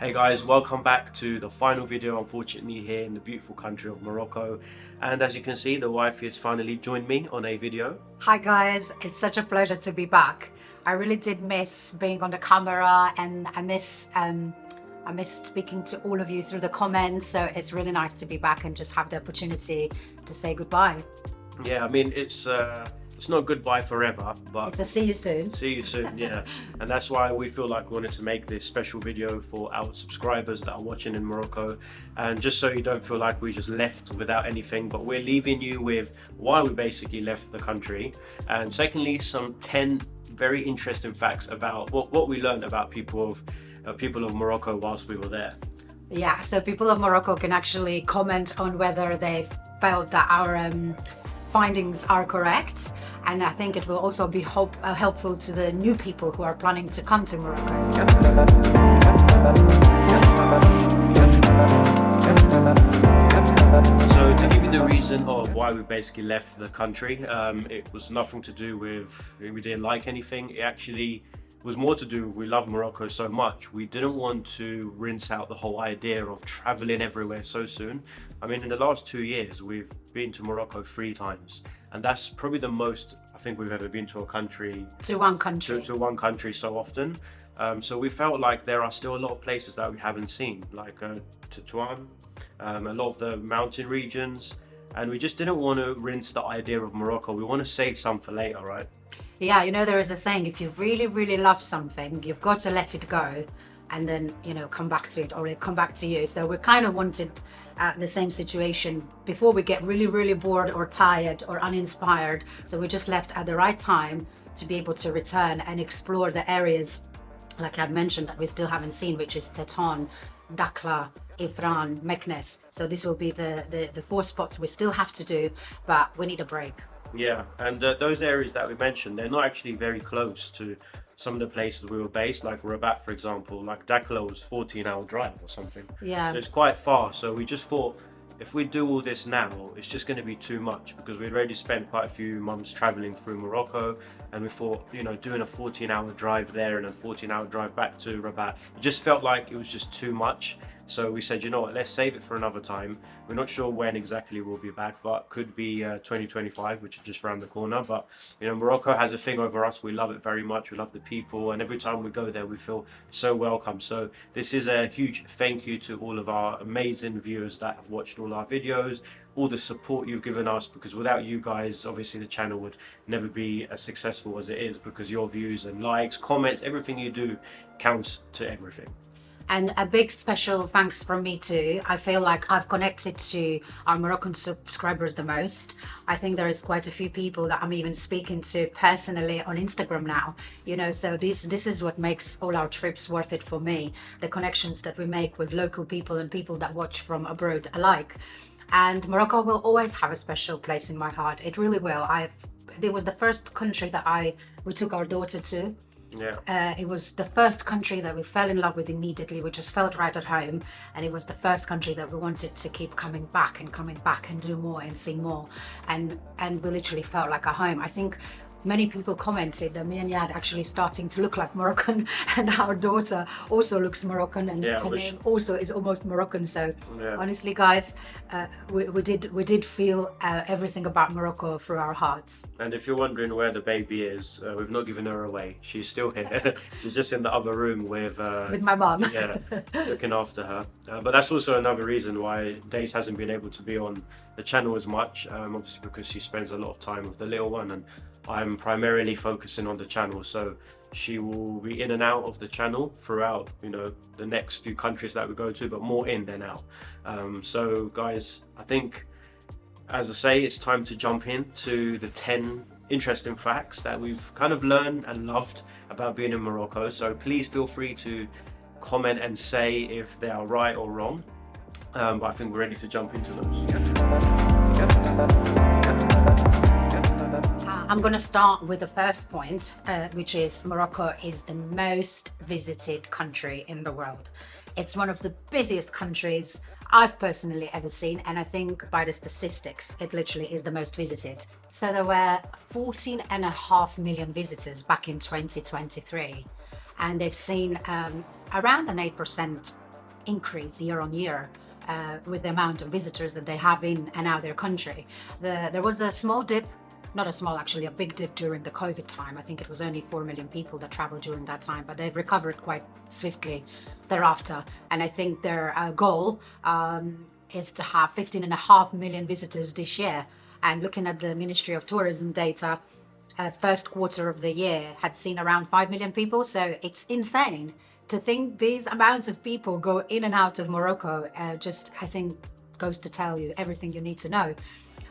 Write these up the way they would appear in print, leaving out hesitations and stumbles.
Hey guys, welcome back to the final video, unfortunately, here in the beautiful country of Morocco. And as you can see, the wife has finally joined me on a video. Hi guys, it's such a pleasure to be back. I really did miss being on the camera, and I missed speaking to all of you through the comments. So it's really nice to be back and just have the opportunity to say goodbye. Yeah, I mean, it's not goodbye forever, but It's a see you soon. see you soon, yeah. And that's why we feel like we wanted to make this special video for our subscribers that are watching in Morocco. And just so you don't feel like we just left without anything, but we're leaving you with why we basically left the country. And secondly, some 10 very interesting facts about what we learned about people of Morocco whilst we were there. Yeah, so people of Morocco can actually comment on whether they've felt that our findings are correct. And I think it will also be helpful to the new people who are planning to come to Morocco. So to give you the reason of why we basically left the country, it was nothing to do with we didn't like anything. It actually was more to do with we love Morocco so much. We didn't want to rinse out the whole idea of traveling everywhere so soon. I mean, in the last 2 years, we've been to Morocco 3 times. And that's probably the most I think we've ever been to a country. To one country. To one country so often. So we felt like there are still a lot of places that we haven't seen, like Tetuan, a lot of the mountain regions. And we just didn't want to rinse the idea of Morocco. We want to save some for later, right? Yeah, you know, there is a saying, if you really, really love something, you've got to let it go and then, you know, come back to it, or it'll come back to you. So we kind of wanted the same situation before we get really, really bored or tired or uninspired. So we just left at the right time to be able to return and explore the areas, like I mentioned, that we still haven't seen, which is Teton, Dakhla, Ifran, Meknes. So this will be the 4 spots we still have to do, but we need a break. Yeah, and those areas that we mentioned, they're not actually very close to some of the places we were based, like Rabat, for example. Like Dakhla was 14-hour drive or something. Yeah. So it's quite far. So we just thought, if we do all this now, it's just going to be too much, because we'd already spent quite a few months traveling through Morocco, and we thought, you know, doing a 14-hour drive there and a 14-hour drive back to Rabat, it just felt like it was just too much. So we said, you know what, let's save it for another time. We're not sure when exactly we'll be back, but could be 2025, which is just around the corner. But, you know, Morocco has a thing over us. We love it very much. We love the people. And every time we go there, we feel so welcome. So this is a huge thank you to all of our amazing viewers that have watched all our videos, all the support you've given us, because without you guys, obviously the channel would never be as successful as it is, because your views and likes, comments, everything you do counts to everything. And a big special thanks from me too. I feel like I've connected to our Moroccan subscribers the most. I think there is quite a few people that I'm even speaking to personally on Instagram now. You know, so this is what makes all our trips worth it for me. The connections that we make with local people and people that watch from abroad alike. And Morocco will always have a special place in my heart. It really will. It was the first country that we took our daughter to. Yeah. It was the first country that we fell in love with immediately. We just felt right at home, and it was the first country that we wanted to keep coming back and do more and see more, and we literally felt like a home. I think many people commented that me and Yad actually starting to look like Moroccan, and our daughter also looks Moroccan, and her name also is almost Moroccan. So honestly, guys, we did feel everything about Morocco through our hearts. And if you're wondering where the baby is, we've not given her away. She's still here. She's just in the other room with my mum. Yeah, looking after her. But that's also another reason why Dace hasn't been able to be on the channel as much, obviously because she spends a lot of time with the little one, and I'm primarily focusing on the channel. So she will be in and out of the channel throughout, you know, the next few countries that we go to, but more in than out. So guys, I think, as I say, it's time to jump into the 10 interesting facts that we've kind of learned and loved about being in Morocco. So please feel free to comment and say if they are right or wrong. But I think we're ready to jump into those. I'm going to start with the first point, which is Morocco is the most visited country in the world. It's one of the busiest countries I've personally ever seen, and I think by the statistics, it literally is the most visited. So there were 14.5 million visitors back in 2023, and they've seen around an 8% increase year on year. With the amount of visitors that they have in and out of their country. There was a small dip, not a small actually, a big dip during the COVID time. I think it was only 4 million people that traveled during that time, but they've recovered quite swiftly thereafter. And I think their goal is to have 15.5 million visitors this year. And looking at the Ministry of Tourism data, first quarter of the year had seen around 5 million people. So it's insane to think these amounts of people go in and out of Morocco. Just, I think, goes to tell you everything you need to know.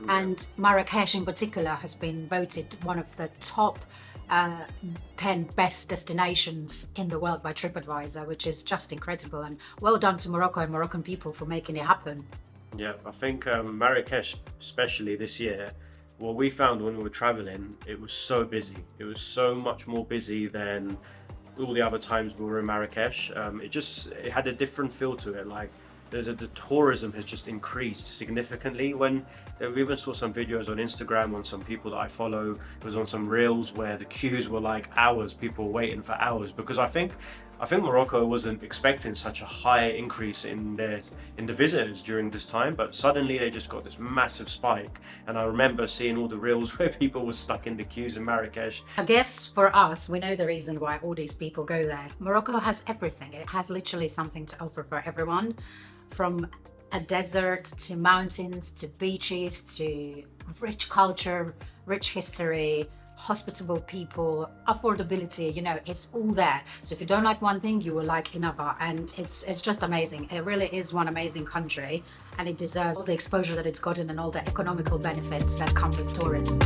Yeah. And Marrakesh in particular has been voted one of the top 10 best destinations in the world by TripAdvisor, which is just incredible. And well done to Morocco and Moroccan people for making it happen. Yeah, I think Marrakesh, especially this year, what we found when we were traveling, it was so busy. It was so much more busy than all the other times we were in Marrakesh. It had a different feel to it. Like the tourism has just increased significantly. When we even saw some videos on Instagram on some people that I follow, it was on some reels where the queues were like hours, people were waiting for hours, because I think Morocco wasn't expecting such a high increase in the visitors during this time, but suddenly they just got this massive spike. And I remember seeing all the reels where people were stuck in the queues in Marrakesh. I guess for us, we know the reason why all these people go there. Morocco has everything. It has literally something to offer for everyone, from a desert to mountains to beaches to rich culture, rich history, hospitable people, affordability, it's all there. So if you don't like one thing, you will like another, and it's just amazing. It really is one amazing country, and it deserves all the exposure that it's gotten and all the economical benefits that come with tourism.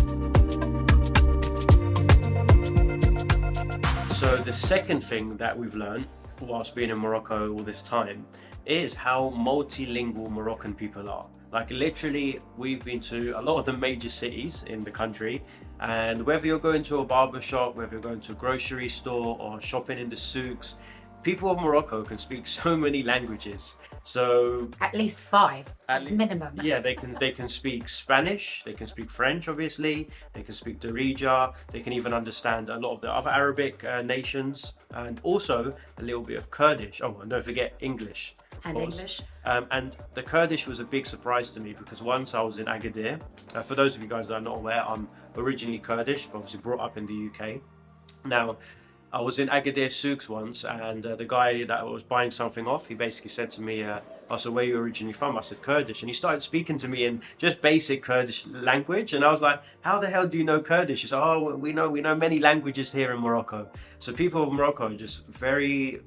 So the second thing that we've learned whilst being in Morocco all this time is how multilingual Moroccan people are. Like literally, we've been to a lot of the major cities in the country, and whether you're going to a barber shop, whether you're going to a grocery store or shopping in the souks, people of Morocco can speak so many languages. So at least 5 as minimum. Yeah, they can speak Spanish, they can speak French, obviously, they can speak Darija, they can even understand a lot of the other Arabic nations, and also a little bit of Kurdish. Oh, and don't forget English. And English. And the Kurdish was a big surprise to me, because once I was in Agadir. For those of you guys that are not aware, I'm originally Kurdish, but obviously brought up in the UK. Now, I was in Agadir souks once, and the guy that I was buying something off, he basically said to me, so where are you originally from? I said, Kurdish. And he started speaking to me in just basic Kurdish language. And I was like, how the hell do you know Kurdish? He said, oh, we know many languages here in Morocco. So people of Morocco are just very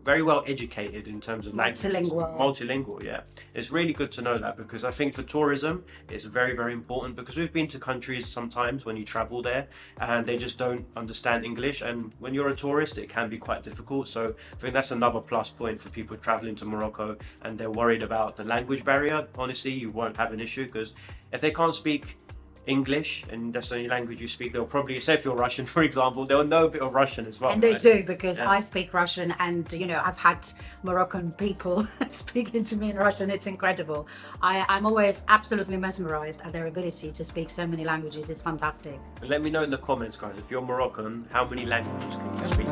well educated in terms of languages. Multilingual, yeah. It's really good to know that, because I think for tourism, it's very, very important, because we've been to countries sometimes when you travel there and they just don't understand English. And when you're a tourist, it can be quite difficult. So I think that's another plus point for people traveling to Morocco and they're worried about the language barrier. Honestly, you won't have an issue, because if they can't speak English and that's the only language you speak, they'll probably, say if you're Russian for example, they'll know a bit of Russian as well. And they do, because I speak Russian, and I've had Moroccan people speaking to me in Russian. It's incredible. I'm always absolutely mesmerized at their ability to speak so many languages. It's fantastic. And let me know in the comments, guys, if you're Moroccan, how many languages can you speak?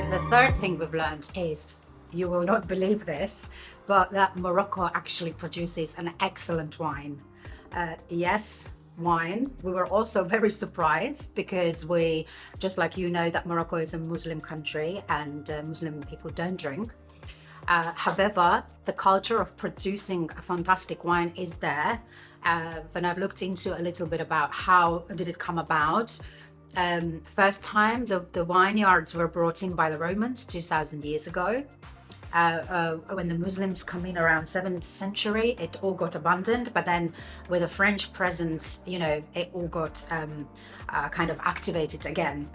The third thing we've learned is, you will not believe this, but that Morocco actually produces an excellent wine. Yes, wine. We were also very surprised, because we, just like that Morocco is a Muslim country and Muslim people don't drink. However, the culture of producing a fantastic wine is there. When I've looked into a little bit about how did it come about, first time the vineyards were brought in by the Romans 2,000 years ago. When the Muslims come in around 7th century, it all got abandoned, but then with a French presence, it all got kind of activated again.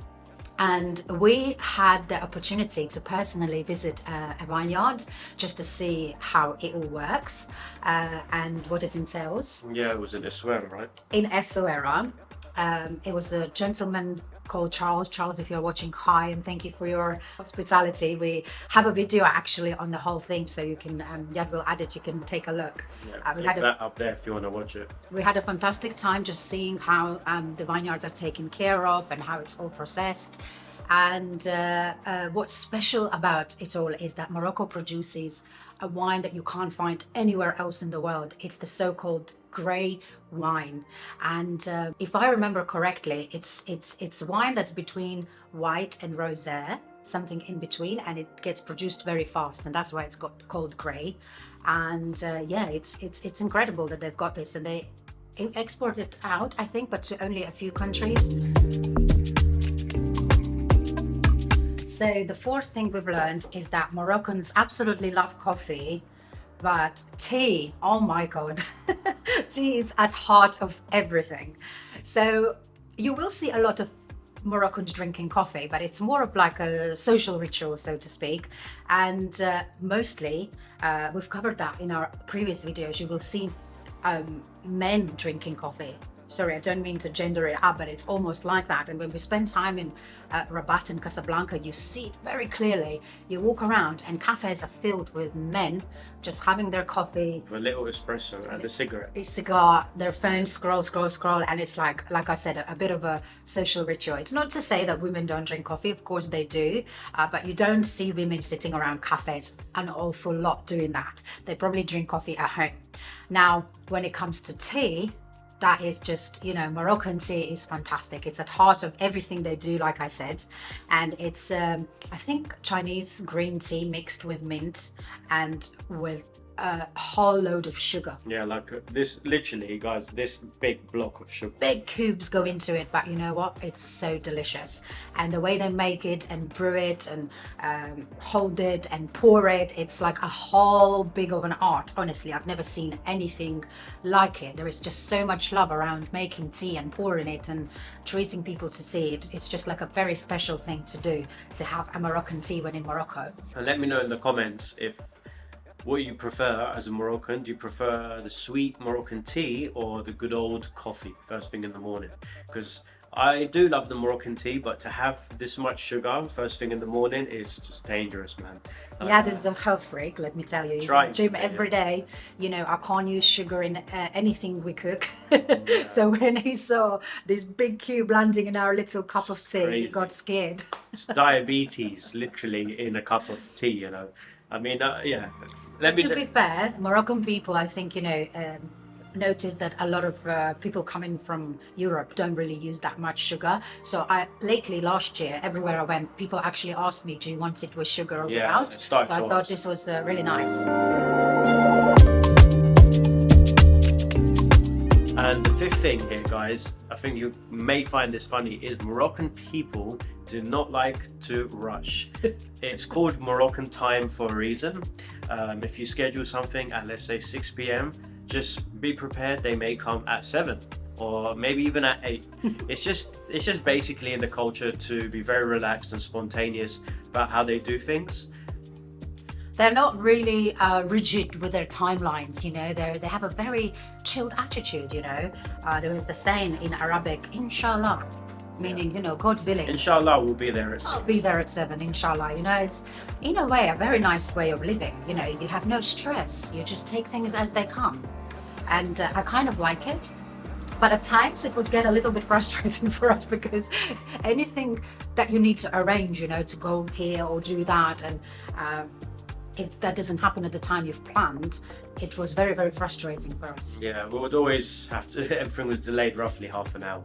And we had the opportunity to personally visit a vineyard just to see how it all works and what it entails. Yeah, it was in Essaouira, right? In Essaouira. It was a gentleman called Charles. Charles, if you're watching, hi, and thank you for your hospitality. We have a video actually on the whole thing, so you can, we'll add it, you can take a look. Yeah, We had that up there if you want to watch it. we had a fantastic time just seeing how the vineyards are taken care of and how it's all processed. And what's special about it all is that Morocco produces a wine that you can't find anywhere else in the world. It's the so-called grey wine, and if I remember correctly, it's wine that's between white and rosé, something in between, and it gets produced very fast, and that's why it's got called grey. And yeah, it's incredible that they've got this, and they export it out, I think, but to only a few countries. So the fourth thing we've learned is that Moroccans absolutely love coffee, but tea, oh my God, tea is at heart of everything. So you will see a lot of Moroccans drinking coffee, but it's more of like a social ritual, so to speak. And mostly, we've covered that in our previous videos, you will see men drinking coffee. Sorry, I don't mean to gender it up, but it's almost like that. And when we spend time in Rabat and Casablanca, you see it very clearly. You walk around and cafes are filled with men just having their coffee. For a little espresso and a cigarette. A cigar, their phone, scroll, and it's like I said, a bit of a social ritual. It's not to say that women don't drink coffee, of course they do, but you don't see women sitting around cafes an awful lot doing that. They probably drink coffee at home. Now, when it comes to tea, that is just, Moroccan tea is fantastic. It's at heart of everything they do, like I said. And it's, I think, Chinese green tea mixed with mint and with a whole load of sugar. Yeah, like this, literally, guys, this big block of sugar. Big cubes go into it, but you know what? It's so delicious. And the way they make it and brew it and hold it and pour it, it's like a whole big of an art. Honestly, I've never seen anything like it. There is just so much love around making tea and pouring it and treating people to tea. It's just like a very special thing to do, to have a Moroccan tea when in Morocco. And let me know in the comments what you prefer as a Moroccan. Do you prefer the sweet Moroccan tea or the good old coffee first thing in the morning? Because I do love the Moroccan tea, but to have this much sugar first thing in the morning is just dangerous, man. Yeah, this is a health freak, let me tell you. He's in the gym every day. I can't use sugar in anything we cook. Yeah. So when he saw this big cube landing in our little cup of tea, he got scared. It's diabetes, literally, in a cup of tea, I mean, yeah. To be fair, Moroccan people, I think, noticed that a lot of people coming from Europe don't really use that much sugar. So last year, everywhere I went, people actually asked me, do you want it with sugar or without? So I thought this was really nice. And the fifth thing here, guys, I think you may find this funny, is Moroccan people do not like to rush. It's called Moroccan time for a reason. If you schedule something at, let's say, 6 p.m, just be prepared, they may come at 7 or maybe even at 8. It's just basically in the culture to be very relaxed and spontaneous about how they do things. They're not really rigid with their timelines, they have a very chilled attitude, There is the saying in Arabic, inshallah, meaning, God willing. Inshallah, we'll be there at 6. I'll be there at 7, inshallah. It's, in a way, a very nice way of living. You have no stress. You just take things as they come. And I kind of like it. But at times it would get a little bit frustrating for us because anything that you need to arrange, to go here or do that, and if that doesn't happen at the time you've planned, it was very, very frustrating for us. Yeah, we would always have to, everything was delayed roughly half an hour.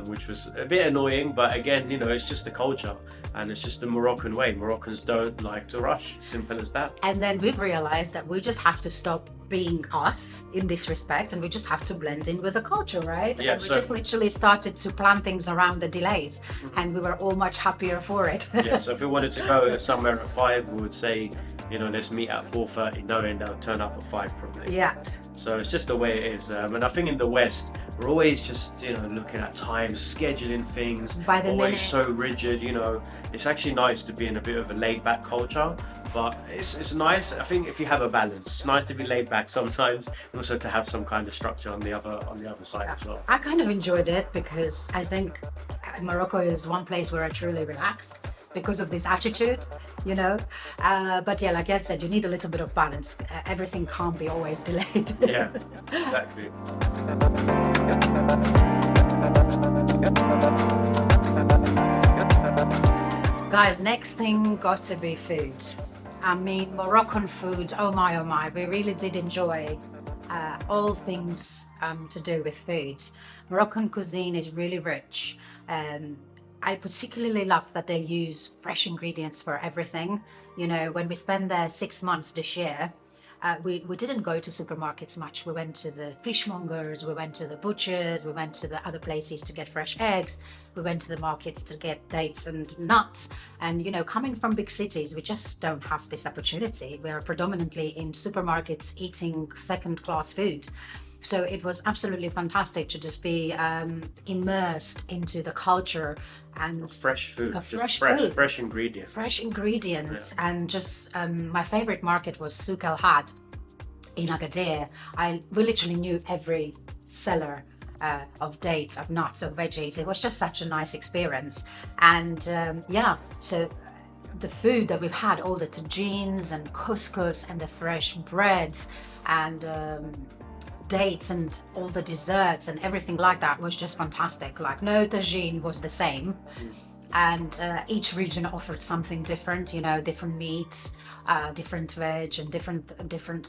Which was a bit annoying, but again, it's just the culture and it's just the Moroccan way. Moroccans don't like to rush, simple as that. And then we've realized that we just have to stop being us in this respect, and we just have to blend in with the culture, right? Yeah, and we just literally started to plan things around the delays, and we were all much happier for it. Yeah, so if we wanted to go somewhere at 5, we would say, let's meet at 4:30, knowing they'll turn up at 5 probably. Yeah. So it's just the way it is. And I think in the West, we're always just, looking at time, scheduling things, by the always minute. so rigid, It's actually nice to be in a bit of a laid back culture. But it's nice. I think if you have a balance, it's nice to be laid back sometimes, and also to have some kind of structure on the other side as well. I kind of enjoyed it because I think Morocco is one place where I truly relaxed because of this attitude, you know. But yeah, like I said, you need a little bit of balance. Everything can't be always delayed. Yeah, exactly. Guys, next thing got to be food. I mean, Moroccan food, oh my, we really did enjoy all things to do with food. Moroccan cuisine is really rich. I particularly love that they use fresh ingredients for everything. You know, when we spent there 6 months this year, we didn't go to supermarkets much. We went to the fishmongers, we went to the butchers, we went to the other places to get fresh eggs, we went to the markets to get dates and nuts. And, you know, coming from big cities, we just don't have this opportunity. We are predominantly in supermarkets eating second-class food. So it was absolutely fantastic to just be immersed into the culture and fresh food, fresh ingredients. Fresh ingredients, yeah. And just my favorite market was Souk El Had in Agadir. We literally knew every seller of dates, of nuts, of veggies. It was just such a nice experience. And yeah, so the food that we've had, all the tagines and couscous and the fresh breads and dates and all the desserts and everything like that was just fantastic. Like no tagine was the same, and each region offered something different, you know, different meats, different veg and different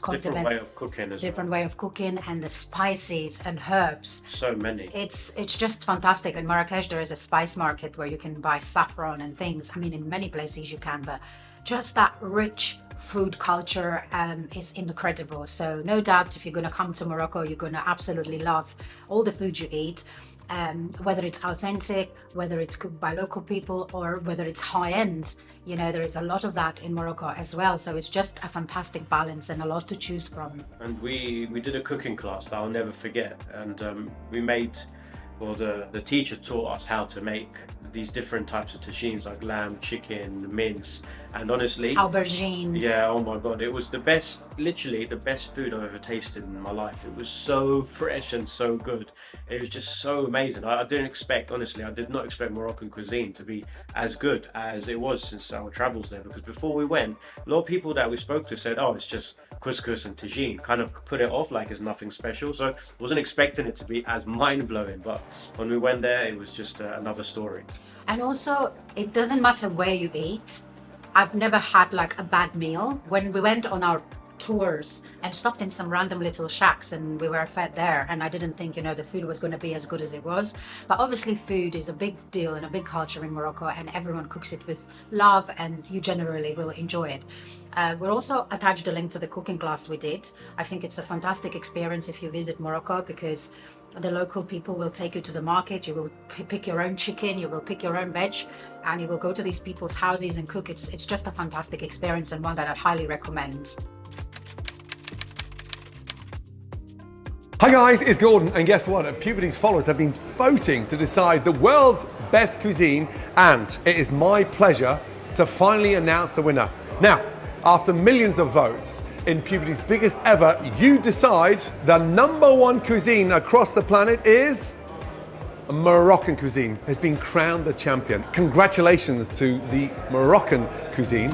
condiments, different way of cooking as different well. way of cooking, and the spices and herbs, so many. It's just fantastic. In Marrakesh there is a spice market where you can buy saffron and things. I mean, in many places you can, but just that rich food culture is incredible. So no doubt if you're going to come to Morocco, you're going to absolutely love all the food you eat, whether it's authentic, whether it's cooked by local people, or whether it's high-end. You know, there is a lot of that in Morocco as well. So it's just a fantastic balance and a lot to choose from. And we did a cooking class that I'll never forget, and we made, well, the teacher taught us how to make these different types of tagines, like lamb, chicken, mince, and honestly, aubergine. Yeah, oh my god, it was the best, literally the best food I've ever tasted in my life. It was so fresh and so good. It was just so amazing. I didn't expect, honestly, I did not expect Moroccan cuisine to be as good as it was since our travels there, because before we went, a lot of people that we spoke to said, oh, it's just couscous and tagine, kind of put it off like it's nothing special. So I wasn't expecting it to be as mind-blowing, but when we went there, it was just another story. And also, it doesn't matter where you eat. I've never had like a bad meal. When we went on our tours and stopped in some random little shacks and we were fed there, and I didn't think, you know, the food was going to be as good as it was. But obviously food is a big deal and a big culture in Morocco, and everyone cooks it with love, and you generally will enjoy it. We're also attached a link to the cooking class we did. I think it's a fantastic experience if you visit Morocco, because the local people will take you to the market. You will pick your own chicken, you will pick your own veg, and you will go to these people's houses and cook. It's just a fantastic experience, and one that I'd highly recommend. Hi guys, it's Gordon, and guess what? Puberty's followers have been voting to decide the world's best cuisine, and it is my pleasure to finally announce the winner. Now, after millions of votes, in Puberty's biggest ever, you decide the #1 cuisine across the planet is Moroccan cuisine. Has been crowned the champion. Congratulations to the Moroccan cuisine.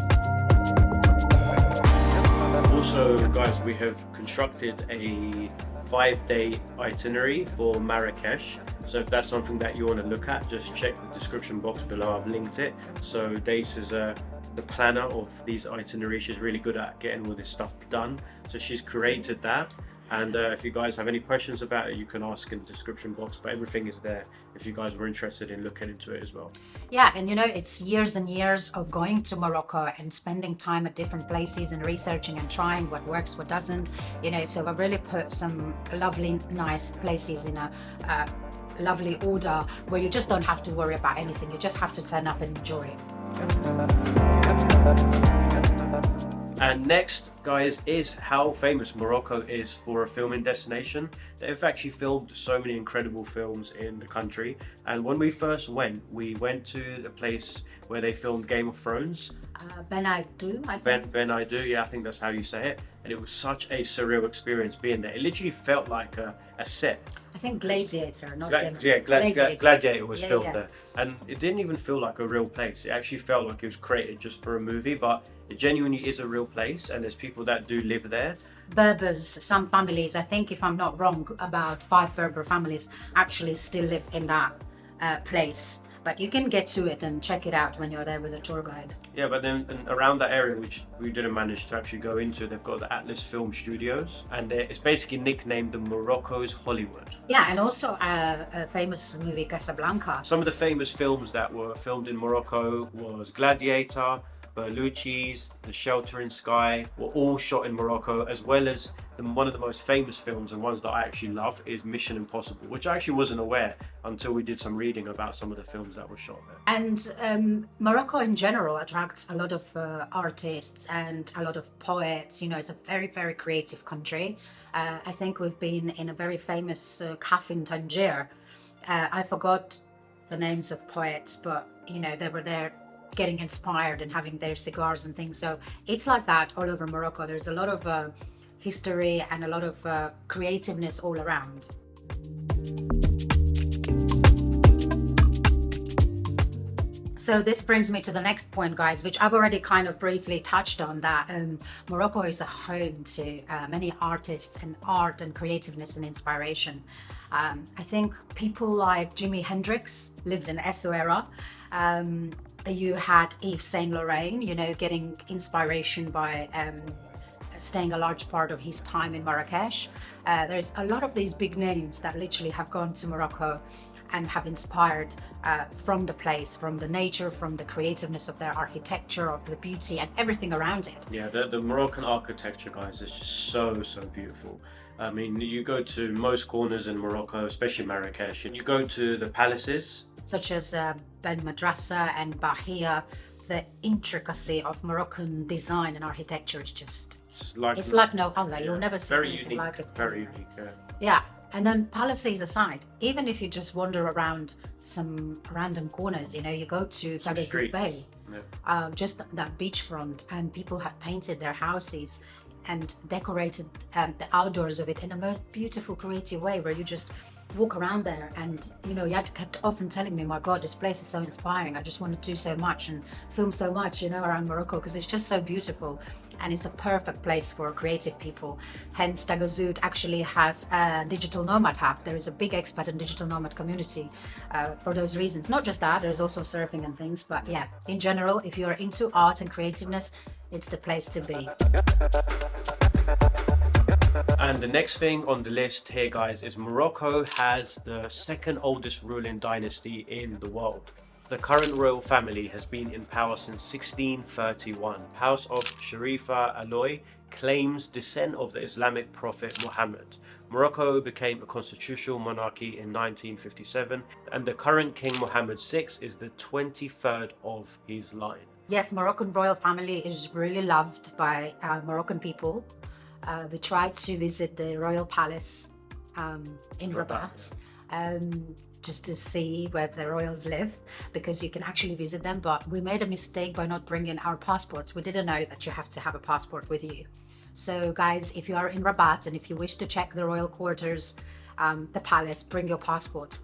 Also, guys, we have constructed a 5-day itinerary for Marrakesh. So if that's something that you want to look at, just check the description box below. I've linked it. So Dace is the planner of these itineraries. She's really good at getting all this stuff done. So she's created that. And if you guys have any questions about it, you can ask in the description box, but everything is there if you guys were interested in looking into it as well. Yeah, and you know, it's years and years of going to Morocco and spending time at different places and researching and trying what works, what doesn't, you know, so I've really put some lovely, nice places in a lovely order where you just don't have to worry about anything. You just have to turn up and enjoy it. And next, guys, is how famous Morocco is for a filming destination. They've actually filmed so many incredible films in the country. And when we first went, we went to the place where they filmed Game of Thrones. Ben I do, I think. Ben I do, yeah, I think that's how you say it. And it was such a surreal experience being there. It literally felt like a set. I think Gladiator, not Gladiator was Yeah, filmed yeah. there, and it didn't even feel like a real place. It actually felt like it was created just for a movie, but it genuinely is a real place, and there's people that do live there. Berbers, some families, I think if I'm not wrong, about 5 Berber families actually still live in that place. But you can get to it and check it out when you're there with a tour guide. Yeah, but then and around that area, which we didn't manage to actually go into, they've got the Atlas Film Studios, and it's basically nicknamed the Morocco's Hollywood. Yeah, and also a famous movie, Casablanca. Some of the famous films that were filmed in Morocco was Gladiator, Berlucci's, The Shelter in Sky, were all shot in Morocco, as well as one of the most famous films and ones that I actually love is Mission Impossible, which I actually wasn't aware until we did some reading about some of the films that were shot there. And Morocco in general attracts a lot of artists and a lot of poets. You know, it's a very, very creative country. I think we've been in a very famous cafe in Tangier. I forgot the names of poets, but, you know, they were there getting inspired and having their cigars and things. So it's like that all over Morocco. There's a lot of history and a lot of creativeness all around. So this brings me to the next point, guys, which I've already kind of briefly touched on, that Morocco is a home to many artists and art and creativeness and inspiration. I think people like Jimi Hendrix lived in Essaouira. You had Yves Saint Laurent, you know, getting inspiration by staying a large part of his time in Marrakesh. There's a lot of these big names that literally have gone to Morocco and have inspired from the place, from the nature, from the creativeness of their architecture, of the beauty and everything around it. Yeah, the Moroccan architecture, guys, is just so beautiful. I mean, you go to most corners in Morocco, especially Marrakesh, and you go to the palaces, such as Ben Madrasa and Bahia. The intricacy of Moroccan design and architecture is just, it's like no other. Yeah, You'll never see very anything unique, like it. very unique. Yeah, and then palaces aside, even if you just wander around some random corners, you know, you go to Tagazout Bay, just that beachfront, and people have painted their houses and decorated the outdoors of it in the most beautiful, creative way, where you just walk around there. And, you know, Yad kept often telling me, my God, this place is so inspiring. I just want to do so much and film so much, you know, around Morocco, because it's just so beautiful. And it's a perfect place for creative people. Hence, Tagazout actually has a digital nomad hub. There is a big expat and digital nomad community for those reasons. Not just that, there's also surfing and things. But yeah, in general, if you're into art and creativeness, it's the place to be. And the next thing on the list here, guys, is Morocco has the second oldest ruling dynasty in the world. The current royal family has been in power since 1631. House of Sharifa Alloy claims descent of the Islamic prophet Muhammad. Morocco became a constitutional monarchy in 1957, and the current King Mohammed VI is the 23rd of his line. Yes, Moroccan royal family is really loved by Moroccan people. We tried to visit the royal palace in Rabat, just to see where the royals live, because you can actually visit them. But we made a mistake by not bringing our passports. We didn't know that you have to have a passport with you. So guys, if you are in Rabat and if you wish to check the royal quarters, the palace, bring your passport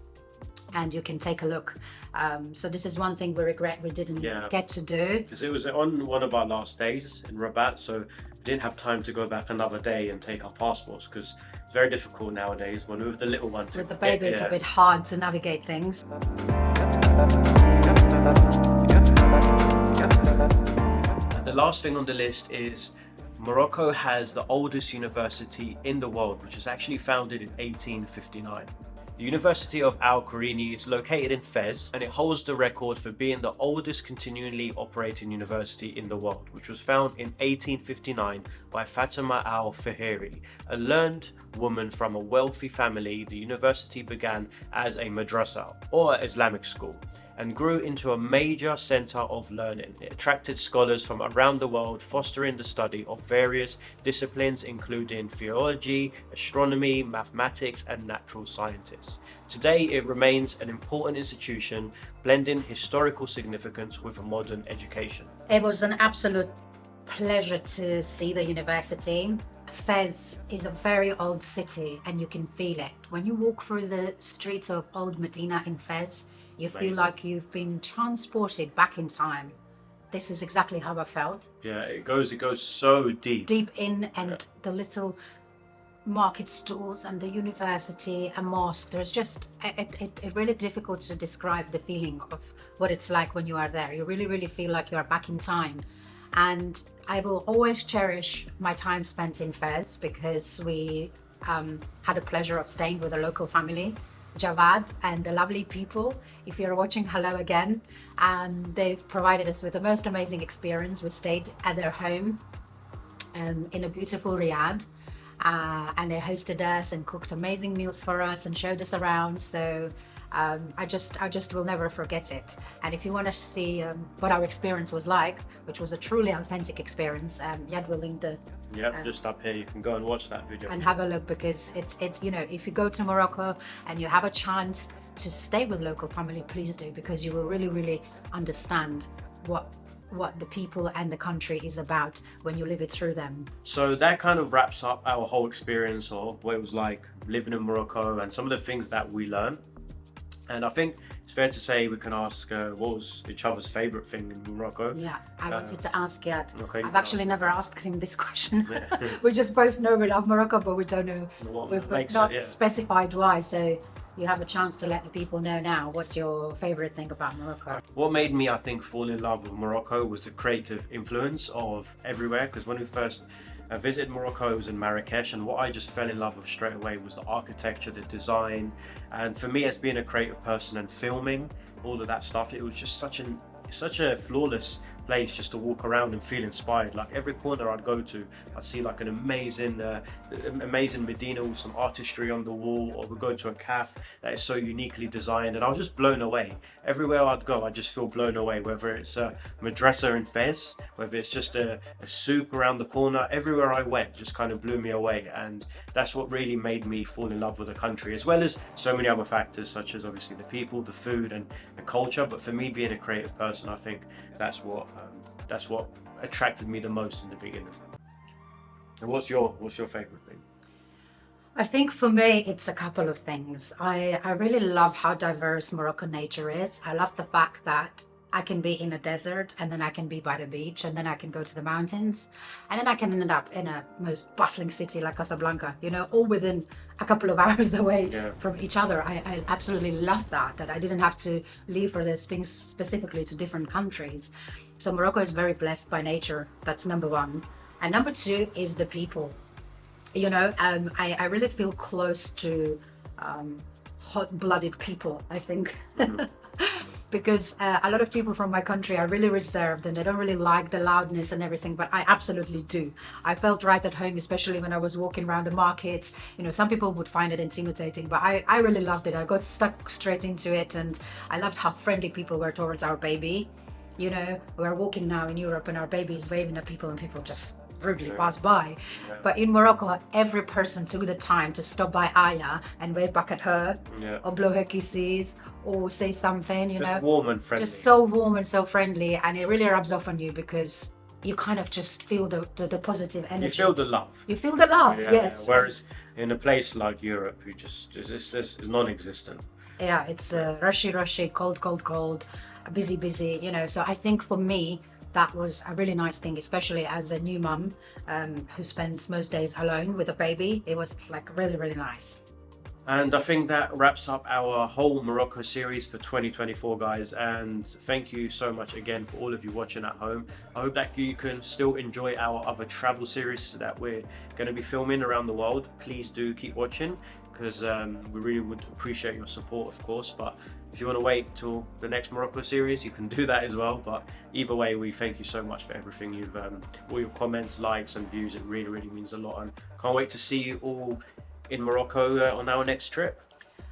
and you can take a look. So this is one thing we regret we didn't get to do. Because it was on one of our last days in Rabat, so we didn't have time to go back another day and take our passports, because it's very difficult nowadays when with the little one. With the baby, it's a bit hard to navigate things. The last thing on the list is Morocco has the oldest university in the world, which was actually founded in 1859. The University of Al Qurini is located in Fez, and it holds the record for being the oldest continually operating university in the world, which was founded in 1859 by Fatima al-Fihiri, a learned woman from a wealthy family. The university began as a madrasa, or Islamic school, and grew into a major centre of learning. It attracted scholars from around the world, fostering the study of various disciplines including theology, astronomy, mathematics and natural sciences. Today it remains an important institution, blending historical significance with a modern education. It was an absolute pleasure to see the university. Fez is a very old city and you can feel it. When you walk through the streets of Old Medina in Fez, you feel like you've been transported back in time. This is exactly how I felt. Yeah, it goes so deep. Deep in, and the little market stalls and the university and mosque. There's just, it really difficult to describe the feeling of what it's like when you are there. You really feel like you are back in time. And I will always cherish my time spent in Fez because we had a pleasure of staying with a local family, Javad, and the lovely people. If you're watching, hello again. And they've provided us with the most amazing experience. We stayed at their home in a beautiful Riyadh. And they hosted us and cooked amazing meals for us and showed us around. So I just will never forget it. And if you want to see what our experience was like, which was a truly authentic experience, Yad will link the just up here. You can go and watch that video and have a look, because it's if you go to Morocco and you have a chance to stay with local family, please do, because you will really understand what the people and the country is about when you live it through them. So that kind of wraps up our whole experience of what it was like living in Morocco and some of the things that we learned. And I think it's fair to say we can ask what was each other's favourite thing in Morocco. Yeah, I wanted to ask Yad. Okay, I've actually never asked him this question. We just both know we love Morocco, but we don't know. We've not specified why. So you have a chance to let the people know now. What's your favourite thing about Morocco? What made me, I think, fall in love with Morocco was the creative influence of everywhere. Because when we first visited Morocco, it was in Marrakesh, and what I just fell in love with straight away was the architecture, the design. And for me, as being a creative person and filming all of that stuff, it was just such a flawless place just to walk around and feel inspired. Like every corner I'd go to, I'd see like an amazing Medina with some artistry on the wall, or we'd go to a cafe that is so uniquely designed, and I was just blown away. Everywhere I'd go, I just feel blown away, whether it's a madrasa in Fez, whether it's just a souk around the corner. Everywhere I went just kind of blew me away, and that's what really made me fall in love with the country, as well as so many other factors such as obviously the people, the food and the culture. But for me, being a creative person, I think that's what attracted me the most in the beginning. And what's your favorite thing? I think for me, it's a couple of things. I really love how diverse Moroccan nature is. I love the fact that I can be in a desert, and then I can be by the beach, and then I can go to the mountains, and then I can end up in a most bustling city like Casablanca, all within a couple of hours away from each other. I absolutely love that I didn't have to leave for this, being specifically to different countries. So Morocco is very blessed by nature. That's number one. And number two is the people. I really feel close to hot-blooded people, I think. Because a lot of people from my country are really reserved and they don't really like the loudness and everything, but I absolutely do. I felt right at home, especially when I was walking around the markets. Some people would find it intimidating, but I really loved it. I got stuck straight into it, and I loved how friendly people were towards our baby. We're walking now in Europe and our baby is waving at people and people just rudely pass by. But in Morocco, every person took the time to stop by Aya and wave back at her, or blow her kisses, or say something, Just warm and friendly. Just so warm and so friendly, and it really rubs off on you because you kind of just feel the positive energy. You feel the love. You feel the love, yes. Whereas in a place like Europe, it's non-existent. Yeah, it's rushy, cold, busy, So I think for me, that was a really nice thing, especially as a new mum who spends most days alone with a baby. It was like really nice. And I think that wraps up our whole Morocco series for 2024, guys. And thank you so much again for all of you watching at home. I hope that you can still enjoy our other travel series that we're going to be filming around the world. Please do keep watching, because we really would appreciate your support, of course. But if you want to wait till the next Morocco series, you can do that as well. But either way, we thank you so much for everything you've, all your comments, likes and views. It really means a lot, and can't wait to see you all in Morocco on our next trip.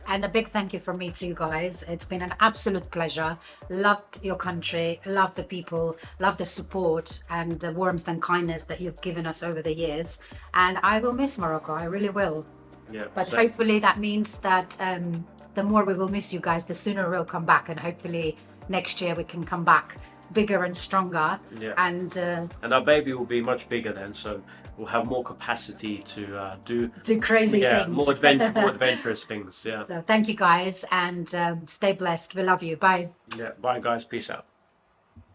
And a big thank you from me to you guys. It's been an absolute pleasure. Loved your country, love the people, love the support and the warmth and kindness that you've given us over the years. And I will miss Morocco. I really will. Yeah, But same. hopefully that means that the more we will miss you guys, the sooner we'll come back. And hopefully next year we can come back bigger and stronger. Yeah. And And our baby will be much bigger then, so we'll have more capacity to do crazy things. more adventurous things. Yeah. So thank you guys and stay blessed. We love you. Bye. Yeah. Bye, guys. Peace out.